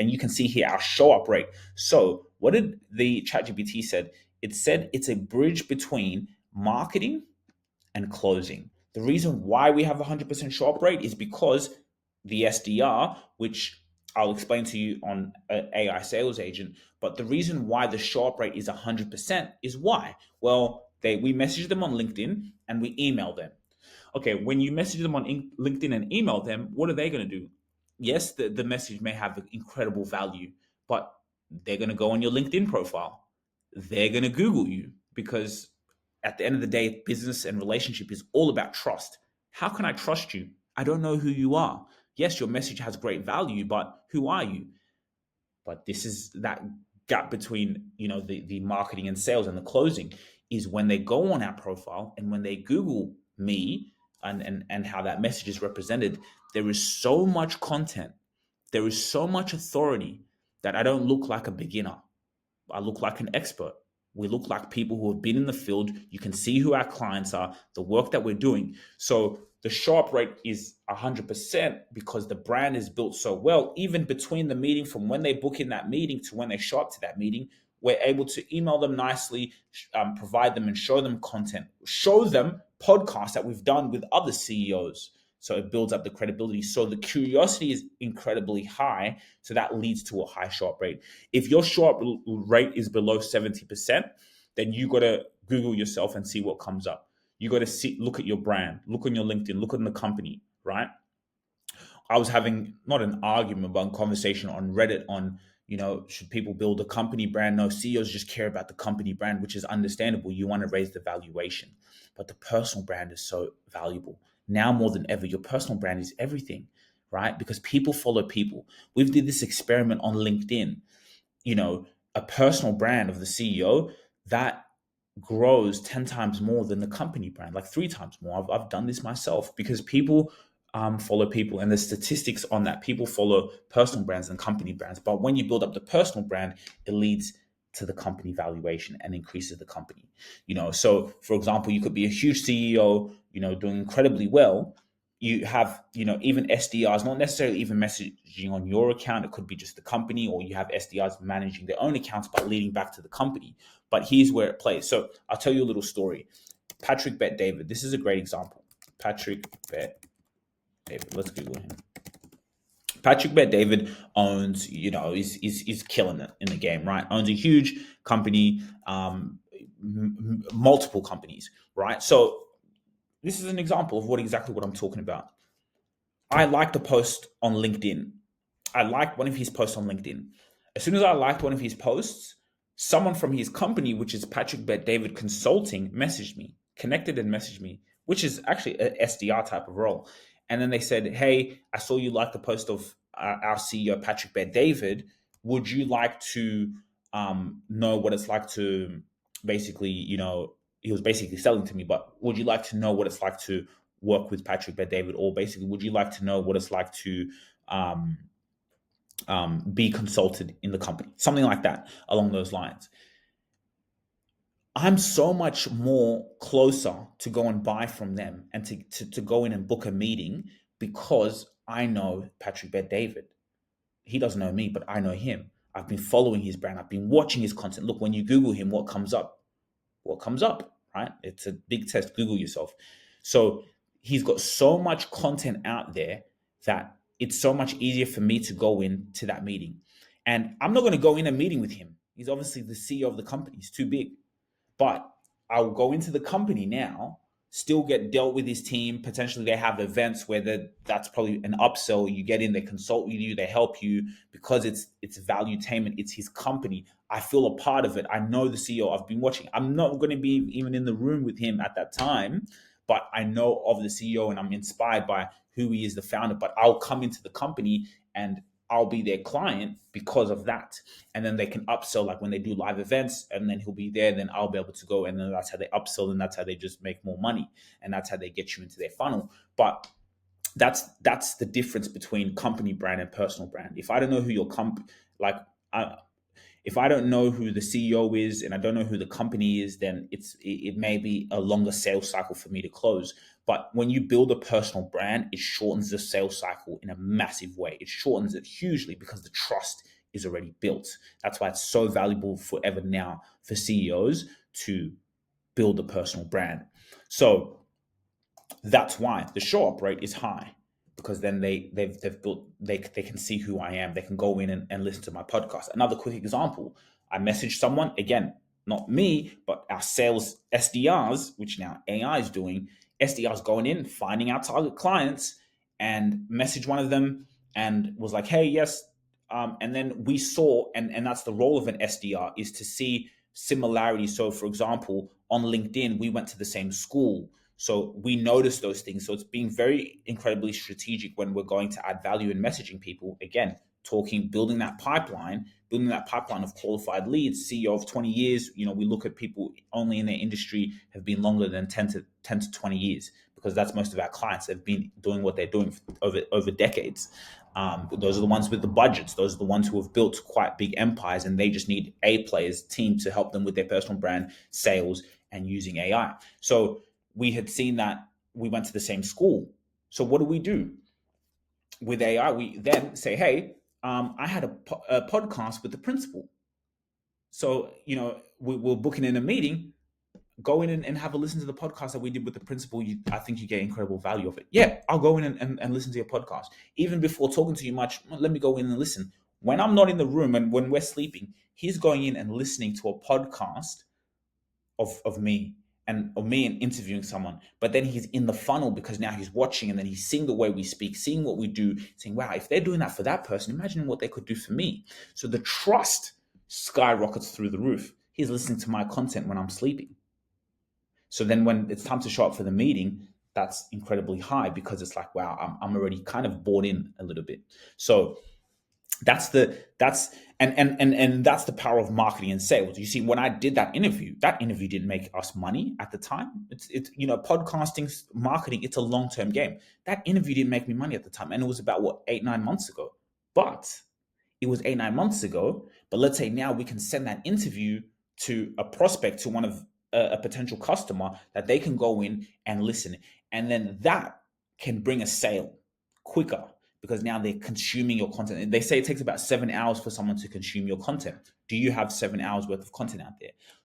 And you can see here our show up rate. So what did the ChatGPT said? It said it's a bridge between marketing and closing. The reason why we have 100% show up rate is because the SDR, which I'll explain to you on AI sales agent, but the reason why the show up rate is 100% is why? Well, we message them on LinkedIn and we email them. Okay, when you message them on LinkedIn and email them, what are they going to do? Yes, the message may have incredible value, but they're going to go on your LinkedIn profile. They're going to Google you because at the end of the day, business and relationship is all about trust. How can I trust you? I don't know who you are. Yes, your message has great value, but who are you? But this is that gap between the marketing and sales and the closing is when they go on our profile and when they Google me and how that message is represented. There is so much content, there is so much authority that I don't look like a beginner. I look like an expert. We look like people who have been in the field. You can see who our clients are, the work that we're doing. So the show up rate is 100% because the brand is built so well. Even between the meeting, from when they book in that meeting to when they show up to that meeting, we're able to email them nicely, provide them and show them content, show them podcasts that we've done with other CEOs. So it builds up the credibility. So the curiosity is incredibly high. So that leads to a high show up rate. If your show up rate is below 70%, then you got to Google yourself and see what comes up. You got to look at your brand, look on your LinkedIn, look on the company, right? I was having not an argument, but a conversation on Reddit on, should people build a company brand? No, CEOs just care about the company brand, which is understandable. You want to raise the valuation, but the personal brand is so valuable. Now more than ever, your personal brand is everything, right? Because people follow people. We've did this experiment on LinkedIn. A personal brand of the CEO that grows 10 times more than the company brand, like 3 times more. I've done this myself because people follow people, and the statistics on that, people follow personal brands and company brands. But when you build up the personal brand, it leads to the company valuation and increases the company. So for example, you could be a huge CEO, doing incredibly well. You have, even SDRs, not necessarily even messaging on your account. It could be just the company, or you have SDRs managing their own accounts but leading back to the company. But here's where it plays. So I'll tell you a little story. Patrick Bet David. This is a great example. Patrick Bet David. Let's Google him. Patrick Bet David owns, is killing it in the game, right? Owns a huge company, multiple companies, right? So this is an example of exactly what I'm talking about. I liked a post on LinkedIn. I liked one of his posts on LinkedIn. As soon as I liked one of his posts, someone from his company, which is Patrick Bet David Consulting, messaged me, connected and messaged me, which is actually an SDR type of role. And then they said, hey, I saw you like the post of our CEO, Patrick Bet David. Would you like to know what it's like to basically, he was basically selling to me, but would you like to know what it's like to work with Patrick Bet David? Or basically, would you like to know what it's like to be consulted in the company? Something like that, along those lines. I'm so much more closer to go and buy from them and to go in and book a meeting because I know Patrick Bet David. He doesn't know me, but I know him. I've been following his brand. I've been watching his content. Look, when you Google him, what comes up? What comes up, right? It's a big test. Google yourself. So he's got so much content out there that it's so much easier for me to go into that meeting. And I'm not going to go in a meeting with him. He's obviously the CEO of the company. He's too big. But I'll go into the company now, still get dealt with his team. Potentially they have events where that's probably an upsell. You get in, they consult with you, they help you because it's valuetainment. It's his company. I feel a part of it. I know the CEO. I've been watching. I'm not going to be even in the room with him at that time, but I know of the CEO and I'm inspired by who he is, the founder. But I'll come into the company and I'll be their client because of that. And then they can upsell, like when they do live events, and then he'll be there, then I'll be able to go. And then that's how they upsell, and that's how they just make more money. And that's how they get you into their funnel. But that's the difference between company brand and personal brand. If I don't know who your if I don't know who the CEO is and I don't know who the company is, then it may be a longer sales cycle for me to close. But when you build a personal brand, it shortens the sales cycle in a massive way. It shortens it hugely because the trust is already built. That's why it's so valuable forever now for CEOs to build a personal brand. So that's why the show up rate is high, because then they've built, they can see who I am. They can go in and listen to my podcast. Another quick example: I messaged someone, again, not me, but our sales SDRs, which now AI is doing. SDRs going in, finding our target clients, and message one of them and was like, hey, yes. And then we saw, and that's the role of an SDR, is to see similarities. So for example, on LinkedIn, we went to the same school, so we notice those things. So it's being very incredibly strategic when we're going to add value in messaging people. Again, talking, building that pipeline of qualified leads. CEO of 20 years, we look at people only in their industry have been longer than 10 to 20 years, because that's most of our clients. They've been doing what they're doing over decades. Those are the ones with the budgets. Those are the ones who have built quite big empires, and they just need A players, team to help them with their personal brand, sales, and using AI. So we had seen that we went to the same school. So what do? With AI, we then say, hey, I had a podcast with the principal. So, we're booking in a meeting. Go in and have a listen to the podcast that we did with the principal. I think you get incredible value of it. Yeah, I'll go in and listen to your podcast. Even before talking to you much, let me go in and listen. When I'm not in the room and when we're sleeping, he's going in and listening to a podcast of me and interviewing someone. But then he's in the funnel, because now he's watching, and then he's seeing the way we speak, seeing what we do, saying, wow, if they're doing that for that person, imagine what they could do for me. So the trust skyrockets through the roof. He's listening to my content when I'm sleeping. So then when it's time to show up for the meeting, that's incredibly high, because it's like, wow, I'm already kind of bought in a little bit. So that's the power of marketing and sales. You see, when I did that interview didn't make us money at the time. It's podcasting, marketing, it's a long-term game. That interview didn't make me money at the time, and it was about 8-9 months ago. But it was 8-9 months ago. But let's say now we can send that interview to a prospect, to one of a potential customer, that they can go in and listen, and then that can bring a sale quicker, because now they're consuming your content. And they say it takes about 7 hours for someone to consume your content. Do you have 7 hours worth of content out there?